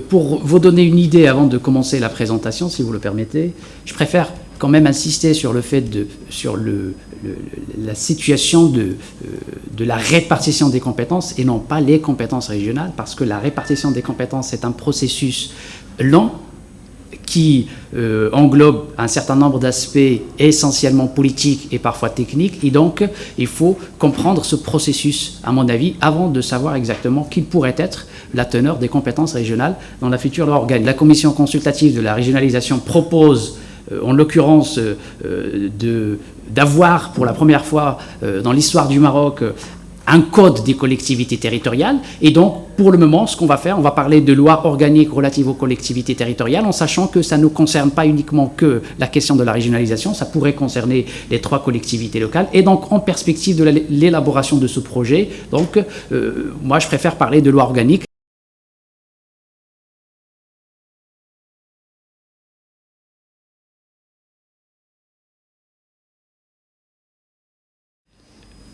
pour vous donner une idée avant de commencer la présentation, si vous le permettez, je préfère quand même insister sur le fait la situation de la répartition des compétences et non pas les compétences régionales, parce que la répartition des compétences est un processus lent qui englobe un certain nombre d'aspects essentiellement politiques et parfois techniques, et donc il faut comprendre ce processus, à mon avis, avant de savoir exactement quelle pourrait être la teneur des compétences régionales dans la future loi organique. La commission consultative de la régionalisation propose en l'occurrence d'avoir pour la première fois dans l'histoire du Maroc un code des collectivités territoriales. Et donc, pour le moment, ce qu'on va faire, on va parler de loi organique relative aux collectivités territoriales, en sachant que ça ne concerne pas uniquement que la question de la régionalisation, ça pourrait concerner les 3 collectivités locales. Et donc, en perspective de l'élaboration de ce projet, donc, moi, je préfère parler de loi organique.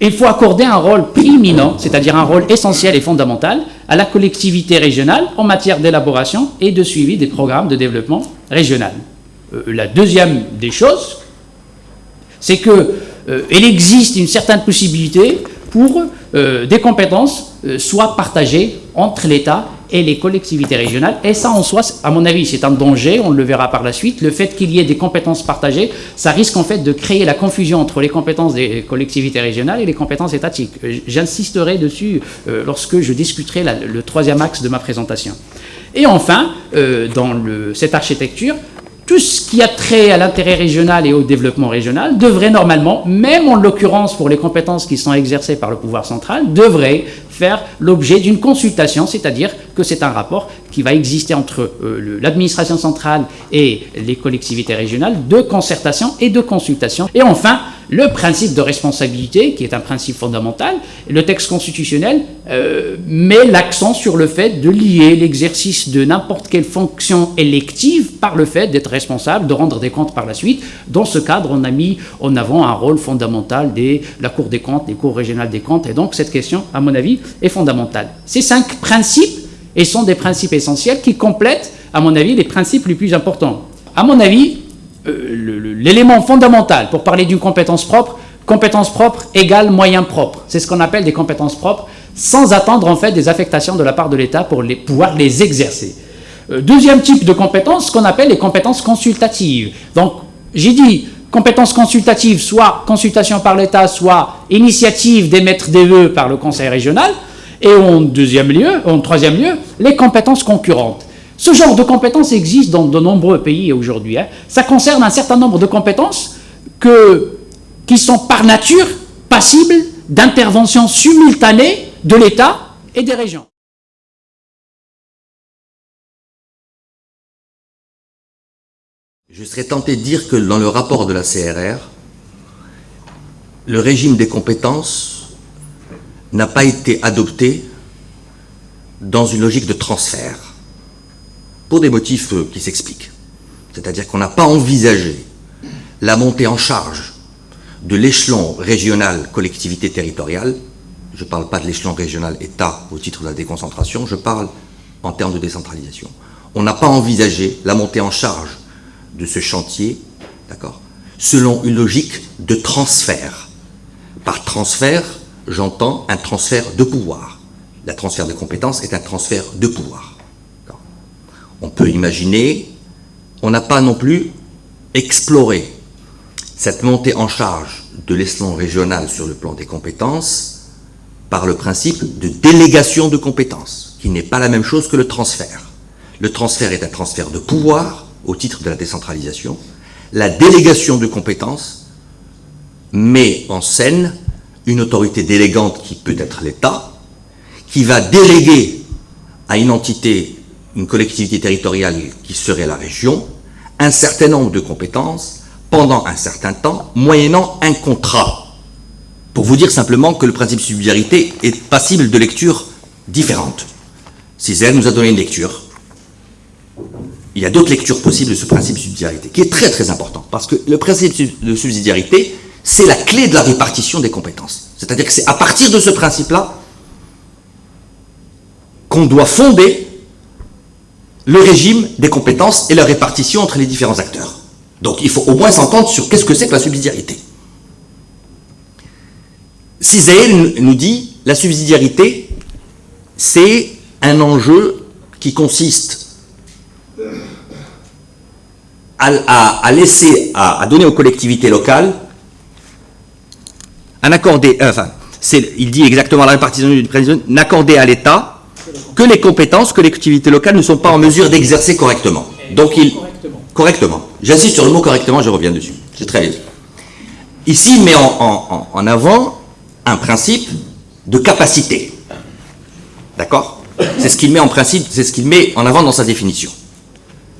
Il faut accorder un rôle prééminent, c'est-à-dire un rôle essentiel et fondamental, à la collectivité régionale en matière d'élaboration et de suivi des programmes de développement régional. La deuxième des choses, c'est qu'il existe une certaine possibilité pour des compétences soient partagées entre l'État et les collectivités régionales. Et ça, en soi, à mon avis, c'est un danger, on le verra par la suite. Le fait qu'il y ait des compétences partagées, ça risque en fait de créer la confusion entre les compétences des collectivités régionales et les compétences étatiques. J'insisterai dessus lorsque je discuterai le 3e axe de ma présentation. Et enfin, dans cette architecture, tout ce qui a trait à l'intérêt régional et au développement régional devrait normalement, même en l'occurrence pour les compétences qui sont exercées par le pouvoir central, devrait faire l'objet d'une consultation, c'est-à-dire que c'est un rapport qui va exister entre l'administration centrale et les collectivités régionales, de concertation et de consultation. Et enfin, le principe de responsabilité, qui est un principe fondamental. Le texte constitutionnel met l'accent sur le fait de lier l'exercice de n'importe quelle fonction élective par le fait d'être responsable, de rendre des comptes par la suite. Dans ce cadre, on a mis en avant un rôle fondamental de la Cour des comptes, des cours régionales des comptes, et donc cette question, à mon avis, est fondamentale. Ces 5 principes sont des principes essentiels qui complètent, à mon avis, les principes les plus importants. À mon avis, l'élément fondamental pour parler d'une compétence propre égale moyens propres. C'est ce qu'on appelle des compétences propres, sans attendre en fait des affectations de la part de l'État pour pouvoir les exercer. Deuxième type de compétences, ce qu'on appelle les compétences consultatives. Donc, j'ai dit compétences consultatives, soit consultation par l'État, soit initiative d'émettre des vœux par le Conseil régional. Et en troisième lieu, les compétences concurrentes. Ce genre de compétences existe dans de nombreux pays aujourd'hui. Ça concerne un certain nombre de compétences qui sont par nature passibles d'intervention simultanée de l'État et des régions. Je serais tenté de dire que dans le rapport de la CRR, le régime des compétences n'a pas été adopté dans une logique de transfert, pour des motifs qui s'expliquent. C'est-à-dire qu'on n'a pas envisagé la montée en charge de l'échelon régional collectivité territoriale. Je ne parle pas de l'échelon régional État au titre de la déconcentration, je parle en termes de décentralisation. On n'a pas envisagé la montée en charge de ce chantier, d'accord, selon une logique de transfert. Par transfert, j'entends un transfert de pouvoir. Le transfert de compétences est un transfert de pouvoir. On peut imaginer, on n'a pas non plus exploré cette montée en charge de l'échelon régional sur le plan des compétences par le principe de délégation de compétences, qui n'est pas la même chose que le transfert. Le transfert est un transfert de pouvoir au titre de la décentralisation. La délégation de compétences met en scène une autorité délégante qui peut être l'État, qui va déléguer à une entité, une collectivité territoriale qui serait la région, un certain nombre de compétences pendant un certain temps, moyennant un contrat. Pour vous dire simplement que le principe de subsidiarité est passible de lectures différentes. Césaire nous a donné une lecture. Il y a d'autres lectures possibles de ce principe de subsidiarité, qui est très très important, parce que le principe de subsidiarité, c'est la clé de la répartition des compétences. C'est-à-dire que c'est à partir de ce principe-là qu'on doit fonder le régime des compétences et leur répartition entre les différents acteurs. Donc il faut au moins s'entendre sur qu'est-ce que c'est que la subsidiarité. Cisaille nous dit la subsidiarité, c'est un enjeu qui consiste à laisser, à donner aux collectivités locales un accordé, il dit exactement la répartition du président, n'accorder à l'État que les compétences que les collectivités locales ne sont pas en mesure d'exercer correctement. Donc correctement. J'insiste sur le mot correctement, je reviens dessus. C'est très bien. Ici, il met en avant un principe de capacité. D'accord? C'est ce qu'il met en principe, c'est ce qu'il met en avant dans sa définition.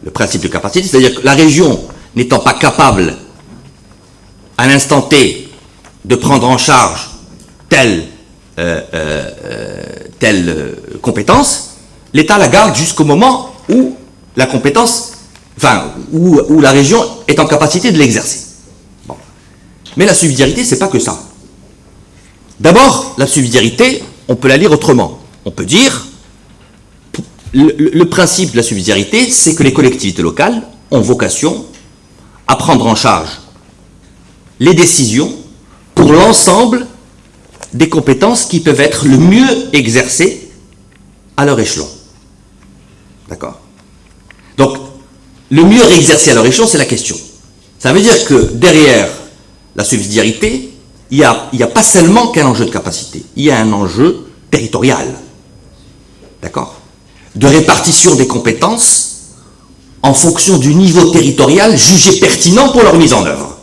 Le principe de capacité, c'est-à-dire que la région n'étant pas capable, à l'instant T, de prendre en charge telle compétence, l'État la garde jusqu'au moment où la compétence, où la région est en capacité de l'exercer. Bon. Mais la subsidiarité, c'est pas que ça. D'abord, la subsidiarité, on peut la lire autrement. On peut dire, le principe de la subsidiarité, c'est que les collectivités locales ont vocation à prendre en charge les décisions pour l'ensemble des compétences qui peuvent être le mieux exercées à leur échelon. D'accord? Donc, le mieux exercé à leur échelon, c'est la question. Ça veut dire que derrière la subsidiarité, il n'y a pas seulement qu'un enjeu de capacité, il y a un enjeu territorial. D'accord? De répartition des compétences en fonction du niveau territorial jugé pertinent pour leur mise en œuvre.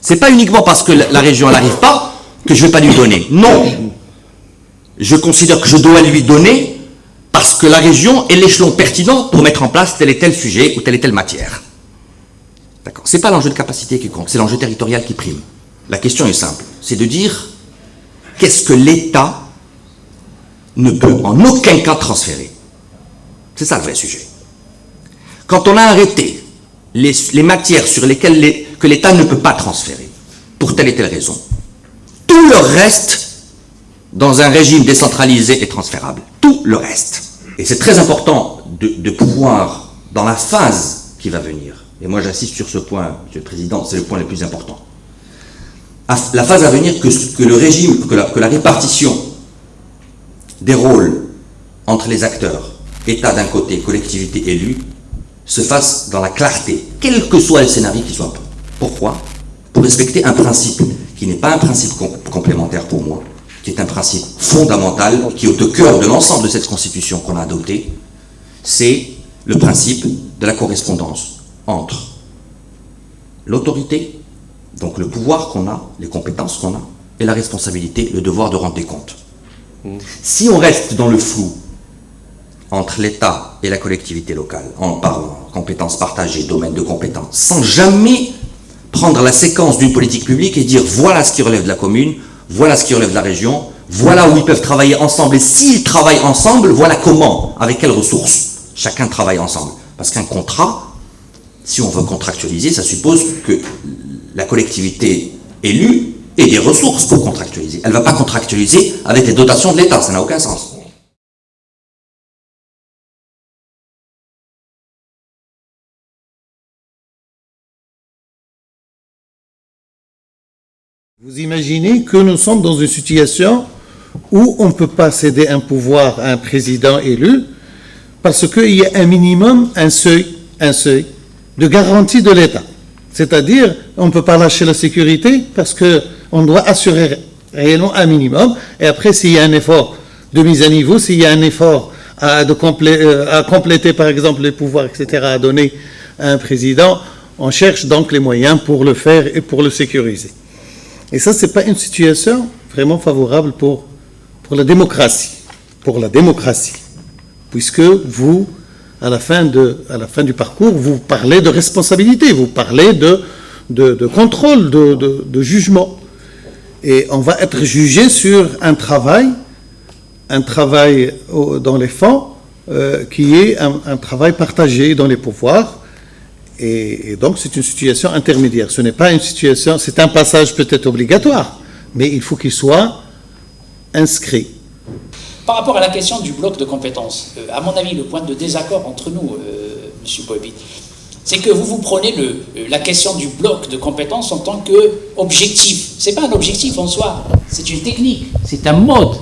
C'est pas uniquement parce que la région n'arrive pas que je ne vais pas lui donner. Non. Je considère que je dois lui donner parce que la région est l'échelon pertinent pour mettre en place tel et tel sujet ou telle et telle matière. D'accord. C'est pas l'enjeu de capacité qui compte, c'est l'enjeu territorial qui prime. La question est simple, c'est de dire qu'est-ce que l'État ne peut en aucun cas transférer. C'est ça le vrai sujet. Quand on a arrêté les matières sur lesquelles que l'État ne peut pas transférer, pour telle et telle raison, tout le reste, dans un régime décentralisé, est transférable. Tout le reste. Et c'est très important de pouvoir, dans la phase qui va venir, et moi j'insiste sur ce point, Monsieur le Président, c'est le point le plus important, la phase à venir que le régime, que la répartition des rôles entre les acteurs, État d'un côté, collectivité élue, se fasse dans la clarté, quel que soit le scénario qui soit. Pourquoi? Pour respecter un principe qui n'est pas un principe complémentaire pour moi, qui est un principe fondamental, qui est au cœur de l'ensemble de cette constitution qu'on a adoptée, c'est le principe de la correspondance entre l'autorité, donc le pouvoir qu'on a, les compétences qu'on a, et la responsabilité, le devoir de rendre des comptes. Si on reste dans le flou entre l'État et la collectivité locale, en parlant compétences partagées, domaine de compétences, sans jamais prendre la séquence d'une politique publique et dire voilà ce qui relève de la commune, voilà ce qui relève de la région, voilà où ils peuvent travailler ensemble, et s'ils travaillent ensemble, voilà comment, avec quelles ressources chacun travaille ensemble. Parce qu'un contrat, si on veut contractualiser, ça suppose que la collectivité élue ait des ressources pour contractualiser. Elle ne va pas contractualiser avec les dotations de l'État, ça n'a aucun sens. Vous imaginez que nous sommes dans une situation où on ne peut pas céder un pouvoir à un président élu parce qu'il y a un minimum, un seuil de garantie de l'État. C'est-à-dire, on ne peut pas lâcher la sécurité parce qu'on doit assurer réellement un minimum. Et après, s'il y a un effort de mise à niveau, s'il y a un effort à compléter, par exemple, les pouvoirs, etc., à donner à un président, on cherche donc les moyens pour le faire et pour le sécuriser. Et ça, ce n'est pas une situation vraiment favorable pour la démocratie. Pour la démocratie. Puisque vous, à la fin du parcours, vous parlez de responsabilité, vous parlez de contrôle, de jugement. Et on va être jugé sur un travail dans les fonds, qui est un travail partagé dans les pouvoirs. Et donc, c'est une situation intermédiaire. Ce n'est pas une situation, c'est un passage peut-être obligatoire, mais il faut qu'il soit inscrit. Par rapport à la question du bloc de compétences, à mon avis, le point de désaccord entre nous, M. Boebit, c'est que vous prenez la question du bloc de compétences en tant qu'objectif. Ce n'est pas un objectif en soi, c'est une technique, c'est un mode.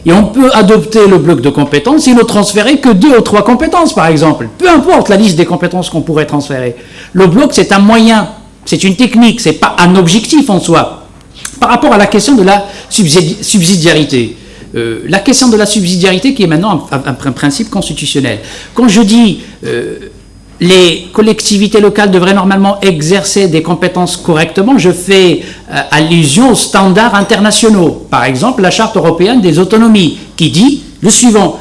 Et on peut adopter le bloc de compétences et ne transférer que 2 ou 3 compétences, par exemple. Peu importe la liste des compétences qu'on pourrait transférer. Le bloc, c'est un moyen, c'est une technique, ce n'est pas un objectif en soi. Par rapport à la question de la subsidiarité, la question de la subsidiarité qui est maintenant un principe constitutionnel. Quand je dis les collectivités locales devraient normalement exercer des compétences correctement, je fais allusion aux standards internationaux. Par exemple, la Charte européenne des autonomies, qui dit le suivant: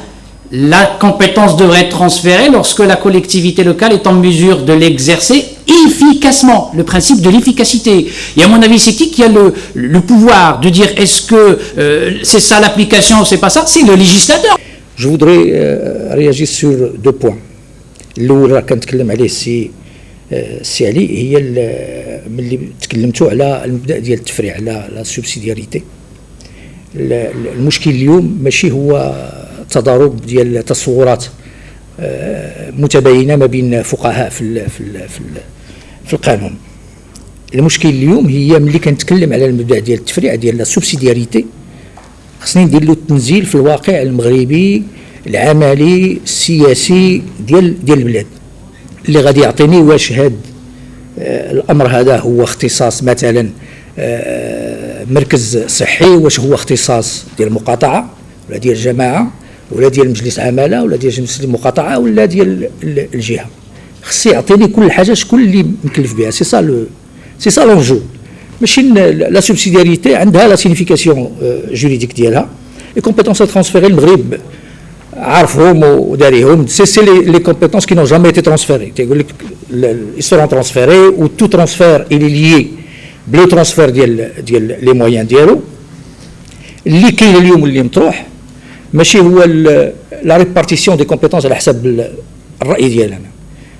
la compétence devrait être transférée lorsque la collectivité locale est en mesure de l'exercer efficacement, le principe de l'efficacité. Et à mon avis, c'est qui a le pouvoir de dire est-ce que c'est ça l'application ou c'est pas ça? C'est le législateur. Je voudrais réagir sur 2 points. الاول راه كنتكلم عليه السي علي، هي ملي تكلمتوا على المبدا ديال التفريع على لا سوبسيدياريتي. المشكل اليوم ماشي هو تضارب ديال تصورات متباينه ما بين فقهاء في القانون. المشكل اليوم هي ملي كنتكلم على المبدا ديال التفريع ديال لا سوبسيدياريتي، خصني ندير له التنزيل في الواقع المغربي العملي السياسي ديال البلاد اللي غادي يعطيني واش هاد الامر هذا هو اختصاص مثلا مركز صحي، واش هو اختصاص ديال المقاطعه ولا ديال الجماعه ولا ديال مجلس عماله ولا ديال مجلس المقاطعه ولا ديال الجهه. خصي يعطيني كل حاجه شكون اللي مكلف بها. سي سا لونجو. ماشي لا سوبسيدياريتي عندها لا سينيفيكاسيون جوريديك ديالها. لي كومبيتونس ترانسفيري المغرب عارفهم وداريهم، سي لي كومبيتونس كي نون جامي ايتي ترانسفيري. تيقول لك ils seront transférés ou tout transfert il est lié بلو ترانسفير ديال لي مويان ديالو. اللي كاين اليوم اللي مطروح ماشي هو لا ريبارتيسيون دي كومبيتونس على حسب الراي ديالنا،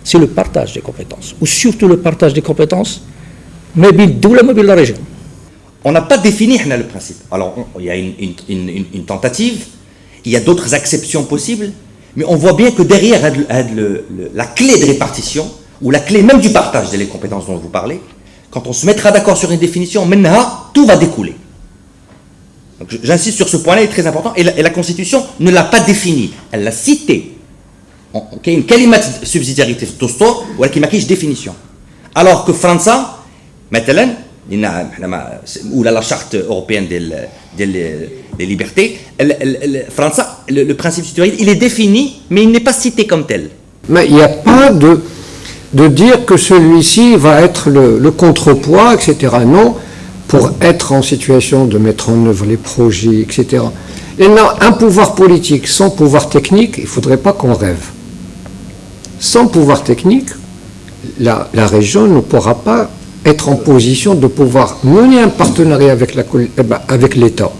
سي لو بارتاج دي كومبيتونس و سورتو لو بارتاج دي كومبيتونس ما بين الدوله ما بين لا ريجيون. On n'a pas défini le principe. Alors, il y a une tentative, il y a d'autres acceptions possibles, mais on voit bien que derrière la clé de répartition, ou la clé même du partage des compétences dont vous parlez, quand on se mettra d'accord sur une définition, maintenant, tout va découler. Donc, j'insiste sur ce point-là, il est très important, et la Constitution ne l'a pas défini, elle l'a cité. Il y a une kalimat subsidiarité ou elle qui définition. Alors que France, maintenant, ou la charte européenne des libertés, France, le principe subsidiarité, il est défini, mais il n'est pas cité comme tel. Mais il n'y a pas de dire que celui-ci va être le contrepoids, etc. Non, pour être en situation de mettre en œuvre les projets, etc. Et là, un pouvoir politique sans pouvoir technique, il ne faudrait pas qu'on rêve. Sans pouvoir technique, la région ne pourra pas être en position de pouvoir mener un partenariat avec l'État.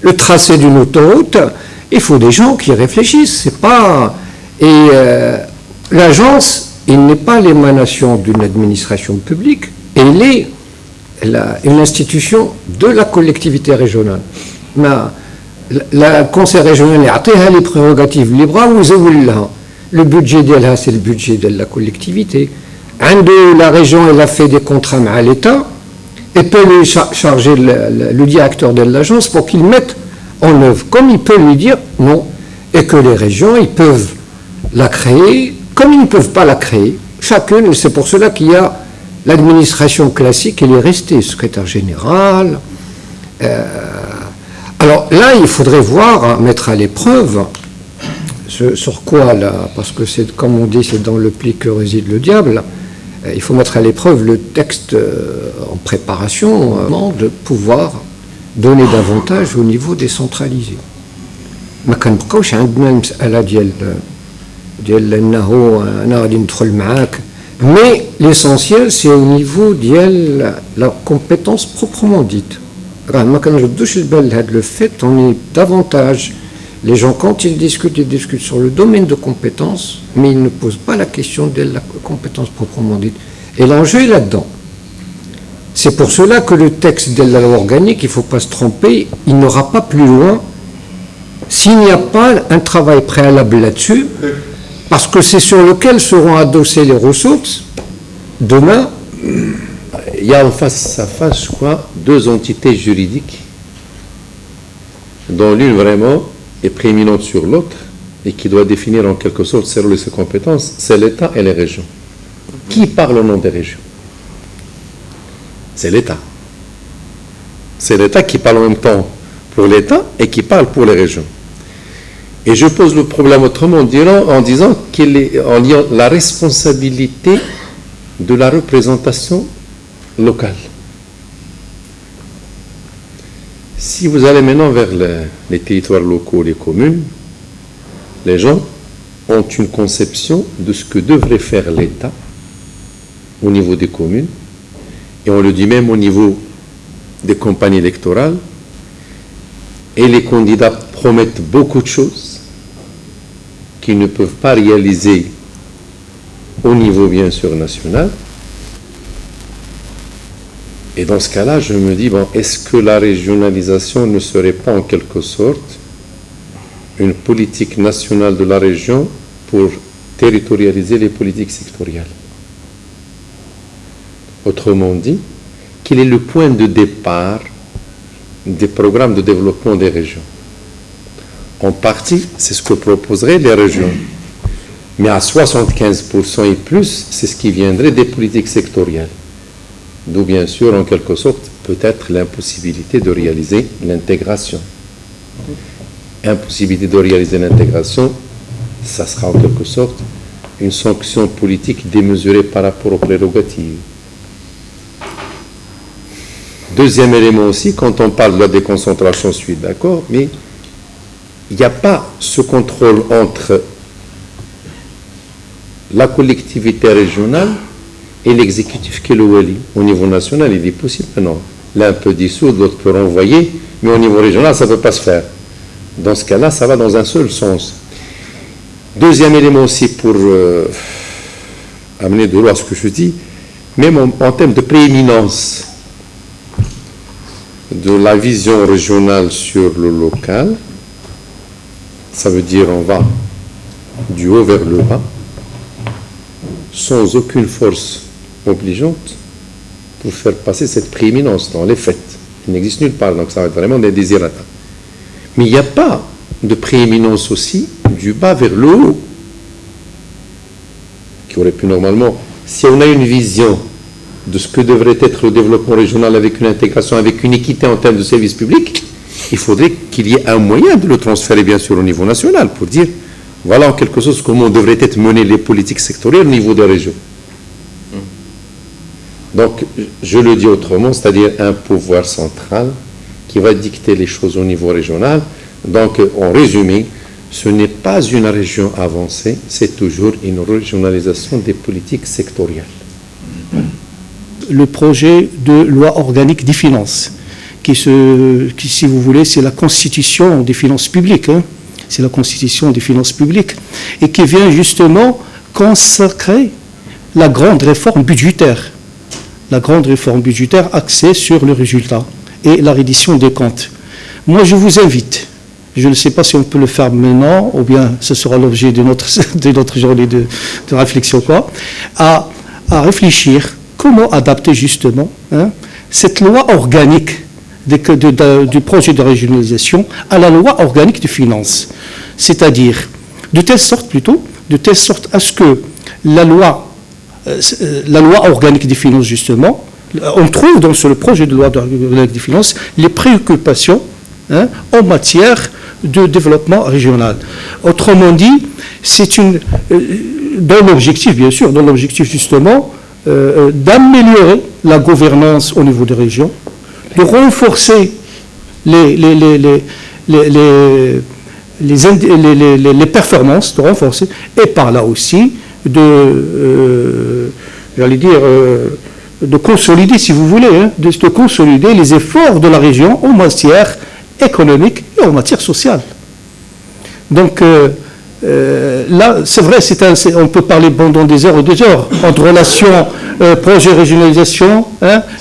Le tracé d'une autoroute, il faut des gens qui réfléchissent. C'est pas... Et l'agence, il n'est pas l'émanation d'une administration publique, il est une institution de la collectivité régionale. Le conseil régional a les prérogatives libres, le budget d'elle, c'est le budget de la collectivité. La région, elle a fait des contrats à l'État et peut lui charger le directeur de l'agence pour qu'il mette en œuvre, comme il peut lui dire non, et que les régions, ils peuvent la créer, comme ils ne peuvent pas la créer, chacune, c'est pour cela qu'il y a l'administration classique, elle est restée secrétaire général. Alors là, il faudrait voir, mettre à l'épreuve, sur quoi là, parce que c'est, comme on dit, c'est dans le pli que réside le diable. Il faut mettre à l'épreuve le texte en préparation de pouvoir donner davantage au niveau décentralisé. ما كنبقاوش عندنا المسألة ديال أنه أنا غادي ندخل معاك. Mais l'essentiel c'est au niveau ديال la compétence proprement dite. راه ما كنردوش البال لهذا le fait, on est davantage. Les gens, quand ils discutent sur le domaine de compétences, mais ils ne posent pas la question de la compétence proprement dite. Et l'enjeu est là-dedans. C'est pour cela que le texte de la loi organique, il ne faut pas se tromper, il n'ira pas plus loin s'il n'y a pas un travail préalable là-dessus, parce que c'est sur lequel seront adossées les ressources, demain. Il y a en face à face, je crois, deux entités juridiques, dont l'une vraiment est prééminente sur l'autre et qui doit définir en quelque sorte ses rôles et ses compétences, c'est l'État et les régions. Qui parle au nom des régions? C'est l'État. C'est l'État qui parle en même temps pour l'État et qui parle pour les régions. Et je pose le problème autrement en disant qu'il est en liant la responsabilité de la représentation locale. Si vous allez maintenant vers les territoires locaux, les communes, les gens ont une conception de ce que devrait faire l'État au niveau des communes, et on le dit même au niveau des campagnes électorales, et les candidats promettent beaucoup de choses qu'ils ne peuvent pas réaliser au niveau bien sûr national. Et dans ce cas-là, je me dis, bon, est-ce que la régionalisation ne serait pas en quelque sorte une politique nationale de la région pour territorialiser les politiques sectorielles? Autrement dit, quel est le point de départ des programmes de développement des régions? En partie, c'est ce que proposeraient les régions. Mais à 75% et plus, c'est ce qui viendrait des politiques sectorielles. D'où, bien sûr, en quelque sorte, peut-être l'impossibilité de réaliser l'intégration. Impossibilité de réaliser l'intégration, ça sera en quelque sorte une sanction politique démesurée par rapport aux prérogatives. Deuxième élément aussi, quand on parle de la déconcentration, je suis d'accord, mais il n'y a pas ce contrôle entre la collectivité régionale et l'exécutif qui est le Wali. Au niveau national, il est possible, non. L'un peut dissoudre, l'autre peut renvoyer, mais au niveau régional, ça ne peut pas se faire. Dans ce cas-là, ça va dans un seul sens. Deuxième élément aussi pour amener de l'eau à ce que je dis, même en termes de prééminence de la vision régionale sur le local, ça veut dire on va du haut vers le bas, sans aucune force obligeante pour faire passer cette prééminence dans les faits. Il n'existe nulle part, donc ça va être vraiment des désirata. Mais il n'y a pas de prééminence aussi du bas vers le haut, qui aurait pu normalement, si on a une vision de ce que devrait être le développement régional avec une intégration, avec une équité en termes de services publics, il faudrait qu'il y ait un moyen de le transférer bien sûr au niveau national pour dire, voilà en quelque sorte comment devraient être menées les politiques sectorielles au niveau des régions. Donc, je le dis autrement, c'est-à-dire un pouvoir central qui va dicter les choses au niveau régional. Donc, en résumé, ce n'est pas une région avancée, c'est toujours une régionalisation des politiques sectorielles. Le projet de loi organique des finances, qui si vous voulez, c'est la constitution des finances publiques, hein. C'est la constitution des finances publiques, et qui vient justement consacrer la grande réforme budgétaire. La grande réforme budgétaire axée sur le résultat et la reddition des comptes. Moi, je vous invite, je ne sais pas si on peut le faire maintenant, ou bien ce sera l'objet de notre journée de réflexion, à réfléchir comment adapter justement cette loi organique du projet de régionalisation à la loi organique de finances. C'est-à-dire, de telle sorte à ce que la loi organique des finances, justement, on trouve dans le projet de loi organique des finances les préoccupations en matière de développement régional. Autrement dit, c'est dans l'objectif, bien sûr, justement, d'améliorer la gouvernance au niveau des régions, de renforcer les performances, et par là aussi de consolider, si vous voulez, de consolider les efforts de la région en matière économique et en matière sociale. Donc là, c'est vrai, on peut parler pendant des heures et des heures entre relation projet régionalisation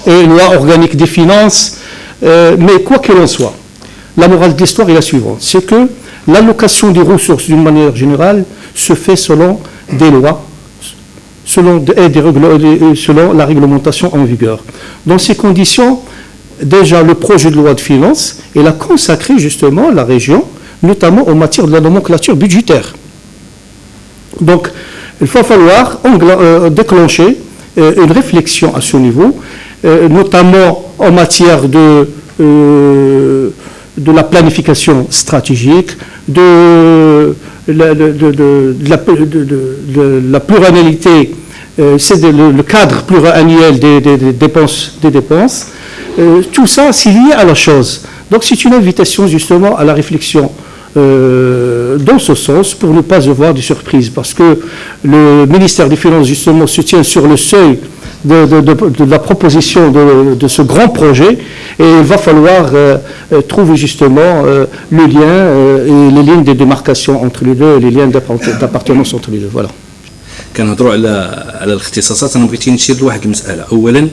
et loi organique des finances, mais quoi qu'il en soit, la morale de l'histoire est la suivante, c'est que l'allocation des ressources d'une manière générale se fait selon des lois, selon la réglementation en vigueur. Dans ces conditions, déjà le projet de loi de finances, il a consacré justement la région, notamment en matière de la nomenclature budgétaire. Donc, il va falloir déclencher une réflexion à ce niveau, notamment en matière de la planification stratégique, de la pluralité, c'est le cadre pluriannuel des dépenses. Tout ça, c'est lié à la chose. Donc, c'est une invitation justement à la réflexion dans ce sens pour ne pas avoir de surprises, parce que le ministère des Finances justement se tient sur le seuil de la proposition de ce grand projet, et il va falloir trouver justement le lien et les lignes de démarcation entre les deux, les liens d'appartenance entre les deux. Voilà. كنهضروا على الاختصاصات. انا بغيت نشير لواحد المساله. اولا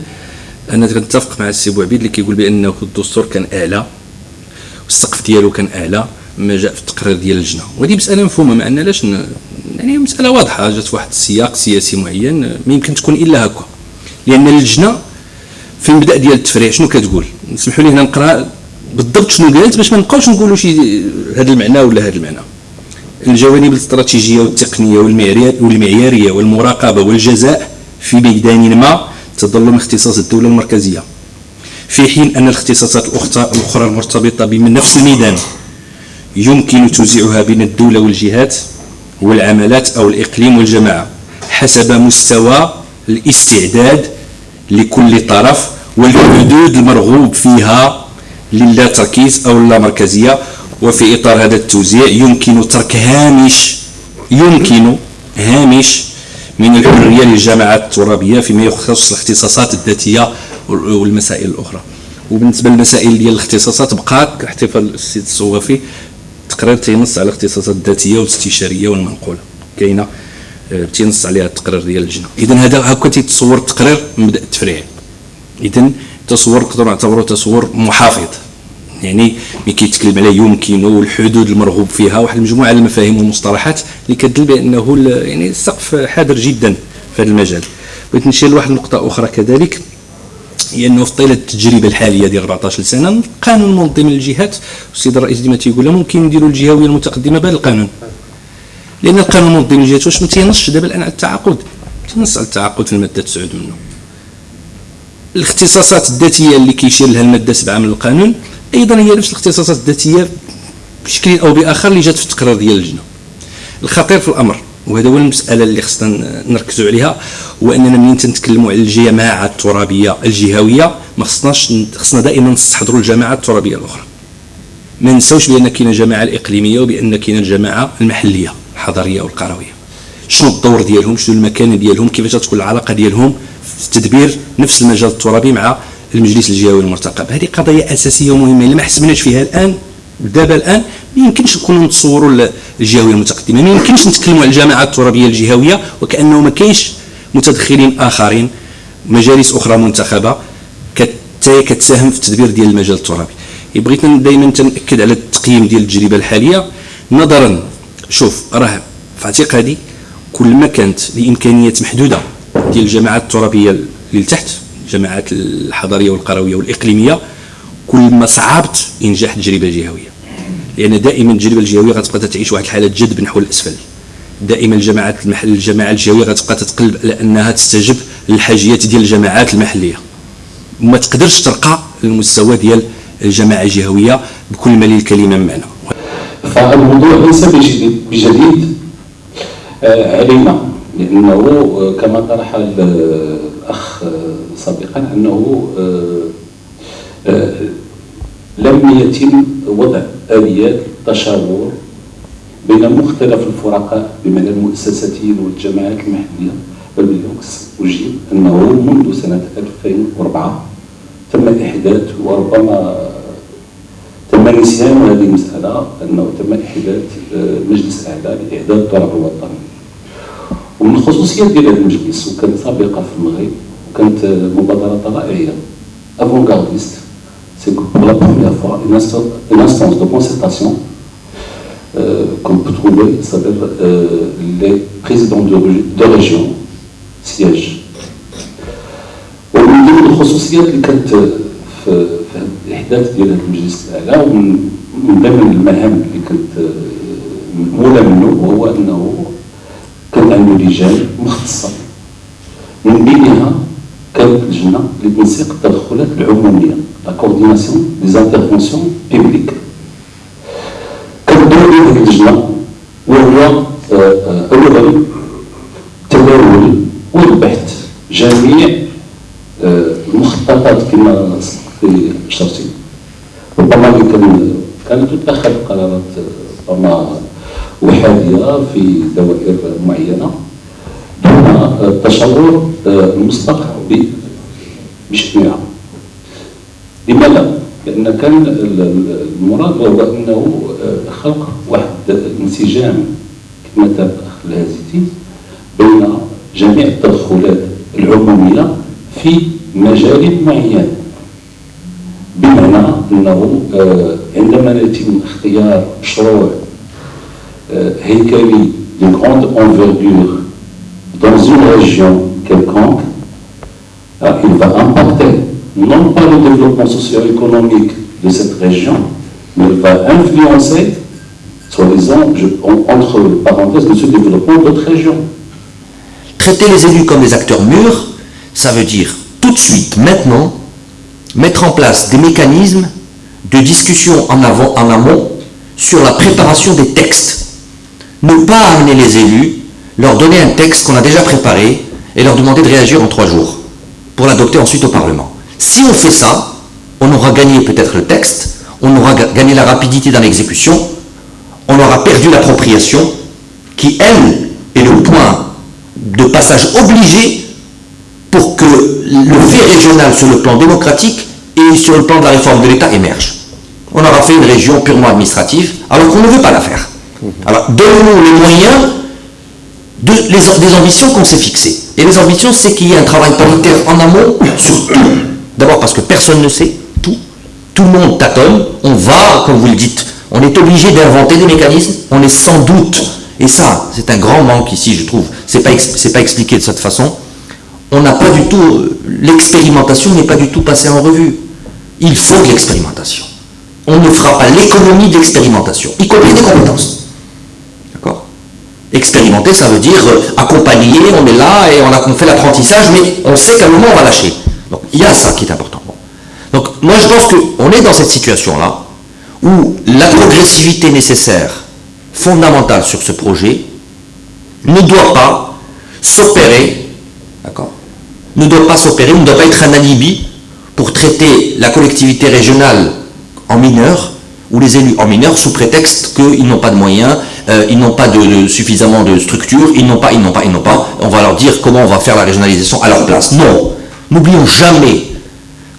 انا كنتفق مع السي بوعبيد اللي كيقول بانه الدستور كان اعلى والسقف ديالو كان اعلى ما جاء في التقرير ديال اللجنه، وهذه مساله مفهومه، ما عندناش يعني مساله واضحه جات في واحد السياق سياسي معين، ما يمكن تكون الا هكا، لان اللجنه في المبدا ديال التفريع شنو كتقول؟ نسمحوا لي هنا نقرا بالضبط شنو قالت باش ما نبقاوش نقولوا شي هذا المعنى ولا هذا المعنى. الجوانب الاستراتيجيه والتقنيه والمعياريه والمراقبه والجزاء في ميدان ما تظل من اختصاص الدوله المركزيه، في حين ان الاختصاصات الاخرى المرتبطه بنفس الميدان يمكن توزيعها بين الدوله والجهات والعملات او الاقليم والجماعه حسب مستوى الاستعداد لكل طرف والحدود المرغوب فيها للا تركيز او لا مركزيه. وفي اطار هذا التوزيع يمكن ترك هامش من الحريه للجماعات الترابيه فيما يخص الاختصاصات الذاتيه والمسائل الاخرى. وبالنسبه للمسائل ديال الاختصاصات بقى احتفال السيد الصوافي تقرير تينص على الاختصاصات الذاتيه والاستشاريه والمنقوله، كاينه تينص عليها التقرير ديال اللجنه. اذا هذا هكا تيتصور التقرير مبدا التفريع. اذا تصور نقدروا نعتبروه تصور محافظ، يعني ملي كيتكلم عليه يمكن والحدود المرغوب فيها، واحد المجموعه على المفاهيم والمصطلحات اللي كتدل بانه يعني السقف حاضر جدا في هذا المجال. بغيت نشير لواحد النقطه اخرى كذلك، هي انه في طيله التجربه الحاليه ديال 14 سنه القانون المنظم للجهات، والسيد الرئيس ديما تيقول ممكن نديروا الجهويه المتقدمه بهذا القانون، لان القانون المنظم للجهات واش ما تينصش دابا الان على التعاقد، تينص على التعاقد في الماده 9 منه. الاختصاصات الذاتيه اللي كيشير لها الماده 7 من القانون ايضا هي نفس الاختصاصات الذاتيه بشكل او باخر اللي جات في التقرير ديال اللجنه. الخطير في الامر، وهذا هو المساله اللي خصنا نركزوا عليها، هو اننا ملي نتكلموا على الجماعه الترابيه الجهويه ما خصنا دائما نستحضروا الجماعه الترابيه الاخرى. ما نساوش بان كاينه الجماعه الاقليميه وبان كاينه الجماعه المحليه الحضريه والقرويه. شنو الدور ديالهم، شنو المكانه ديالهم، كيفاش تكون العلاقه ديالهم في تدبير نفس المجال الترابي مع المجلس الجهوي المرتقب. هذه قضيه اساسيه ومهمه، الا ما حسبناش فيها الان الان ما يمكنش نكونوا نتصوروا الجهويه المتقدمه، ما يمكنش نتكلموا على الجماعات الترابيه الجهويه وكانه ما كاينش متدخلين اخرين، مجالس اخرى منتخبه كتساهم في التدبير ديال المجال الترابي. بغيت دائما تنأكد على التقييم ديال التجربه الحاليه، نظرا شوف راه في اعتقادي كل ما كانت الامكانيات محدوده ديال الجماعات الترابيه اللي تحت، الجماعات الحضريه والقرويه والاقليميه، كل ما صعبت انجاح التجربه الجهويه، لان دائما التجربه الجهويه غتبقى تعيش واحد الحاله جذب نحو الاسفل. دائما الجماعه الجهويه غتبقى تتقلب على انها تستجب للحاجيات ديال الجماعات المحليه، وما تقدرش ترقى للمستوى ديال الجماعه الجهويه بكل ما للكلمه من معنى. فالموضوع ليس بجديد علينا، لانه كما طرح الاخ سابقا انه لم يتم وضع اليات تشاور بين مختلف الفرقاء بمعنى المؤسساتيين والجماعات المحليه، بل بالعكس أجيب أنه منذ سنة 2004 تم إحداث، وربما تم نسيان هذه المسألة، أنه تم إحداث مجلس أعلى لإعداد التراب الوطني. ومن الخصوصيات ديال هذا المجلس، وكانت سابقة في المغرب، وكانت مبادرة طلائعية افونغارديست c'est que pour la première fois, une instance de concertation, qu'on peut trouver, s'appelle les présidents de région siègent. ومن ضمن الخصوصيات اللي كانت في الاحداث ديال هذا المجلس الاعلى ومن ضمن المهام اللي كانت مولى منه هو انه كان عنده لجان مختصه من بينها كانت لجنه اللي تنسيق التدخلات العموميه لا كورديناسيون دي انترفونسيون بيبليك. كان دور هذه اللجنه وهو اولا تناول والبحث جميع المخططات كما اشرتي. ربما كانت تتخذ قرارات ربما احاديه في دوائر معينه دون التشاور المسبق بشكل عام. لماذا؟ لان كان المراد هو انه خلق واحد انسجام كما تاب الاخ الهازتي بين جميع التدخلات العموميه في مجال معين، بمعنى انه عندما يتم اختيار مشروع هيكلي de grande envergure dans une région quelconque, il va impacter non pas le développement socio-économique de cette région, mais il va influencer, soi-disant, entre parenthèses, de ce développement d'autres régions. Traiter les élus comme des acteurs mûrs, ça veut dire tout de suite, maintenant, mettre en place des mécanismes de discussion en amont sur la préparation des textes. Ne pas amener les élus, leur donner un texte qu'on a déjà préparé et leur demander de réagir en 3 jours pour l'adopter ensuite au Parlement. Si on fait ça, on aura gagné peut-être le texte, on aura gagné la rapidité dans l'exécution, on aura perdu l'appropriation qui, elle, est le point de passage obligé pour que le fait régional sur le plan démocratique et sur le plan de la réforme de l'État émerge. On aura fait une région purement administrative alors qu'on ne veut pas la faire. Alors donnons-nous les moyens des ambitions qu'on s'est fixées. Et les ambitions, c'est qu'il y ait un travail paritaire en amont sur tout. D'abord parce que personne ne sait tout. Tout le monde tâtonne. On va, comme vous le dites, on est obligé d'inventer des mécanismes. On est sans doute, et ça, c'est un grand manque ici, je trouve. C'est pas expliqué de cette façon. On n'a pas du tout, l'expérimentation n'est pas du tout passée en revue. Il faut de l'expérimentation. On ne fera pas l'économie de l'expérimentation, y compris des compétences. D'accord ? Expérimenter, ça veut dire accompagner, on est là et on fait l'apprentissage, mais on sait qu'à un moment on va lâcher. Donc il y a ça qui est important. Donc moi je pense qu'on est dans cette situation-là, où la progressivité nécessaire, fondamentale sur ce projet, ne doit pas s'opérer, d'accord ? Ne doit pas s'opérer, ne doit pas être un alibi pour traiter la collectivité régionale en mineur, ou les élus en mineur, sous prétexte qu'ils n'ont pas de moyens, ils n'ont pas suffisamment de structure, ils n'ont pas, on va leur dire comment on va faire la régionalisation à leur place. Non, n'oublions jamais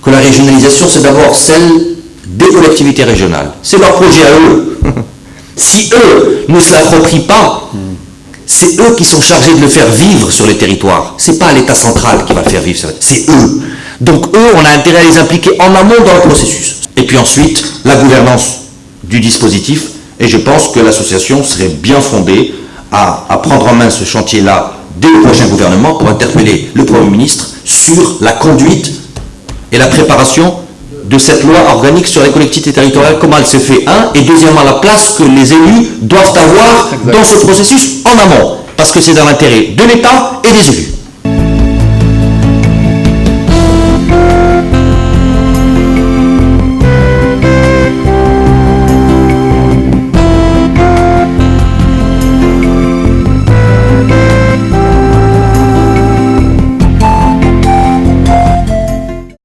que la régionalisation, c'est d'abord celle des collectivités régionales. C'est leur projet à eux. Si eux ne se l'approprient pas, c'est eux qui sont chargés de le faire vivre sur les territoires. C'est pas l'État central qui va le faire vivre, c'est eux. Donc eux, on a intérêt à les impliquer en amont dans le processus. Et puis ensuite, la gouvernance du dispositif. Et je pense que l'association serait bien fondée à prendre en main ce chantier-là dès le prochain gouvernement pour interpeller le Premier ministre sur la conduite et la préparation de cette loi organique sur les collectivités territoriales, comment elle s'est fait, et deuxièmement, la place que les élus doivent avoir dans ce processus en amont, parce que c'est dans l'intérêt de l'État et des élus.